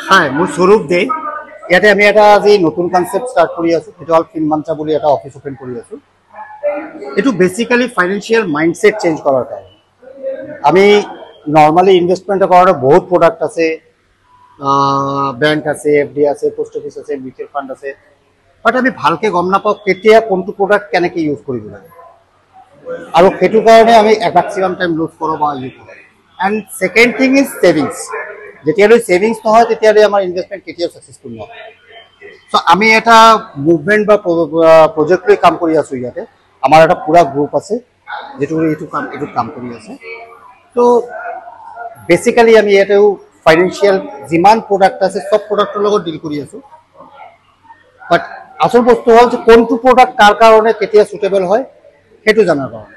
হাই মোৰ স্বৰূপ দে ইয়াতে আমি এটা আজি নতুন কনসেপ্ট স্টাৰ্ট কৰি আছো এটা হল ফিন মন্ত্ৰা বুলি এটা অফিস ওপেন কৰি আছো এটো বেসিক্যালি ফাইনান্সিয়াল মাইন্ডসেট চেঞ্জ কৰাৰ কাৰণে আমি নৰমালি ইনভেস্টমেন্ট কৰাৰ বহুত প্ৰডাক্ট আছে ব্যাংক আছে এফডি আছে পোস্ট অফিস আছে মিউচুয়াল ফান্ড আছে বাট আমি ভালকে গম নাপাও কেতিয়া কোনটো প্ৰডাক্ট কেনেকৈ ইউজ কৰিব লাগে আৰু সেইটো কাৰণে আমি ম্যাক্সিমাম টাইম লুজ কৰো বা ইউজ কৰো and second thing is savings যেতিয়ালৈ সেভিংস নহয় তেতিয়ালৈ আমাৰ ইনভেস্টমেন্ট কেতিয়াও সাকসেসফুল নহয় সো আমি এটা মুভমেন্ট বা প্ৰজেক্ট লৈ কাম কৰি আছো ইয়াতে আমাৰ এটা পুৰা গ্ৰুপ আছে যেটো এইটো কাম কৰি আছে তো বেসিক্যালি আমি ইয়াতেও ফাইনান্সিয়াল যিমান প্ৰডাক্ট আছে সব প্ৰডাক্টৰ লগত ডিল কৰি আছো বাট আসল বস্তু হল যে কোনটো প্ৰডাক্ট কাৰ কাৰণে কেতিয়া সুটেবল হয় সেইটো জানাৰ কাৰণে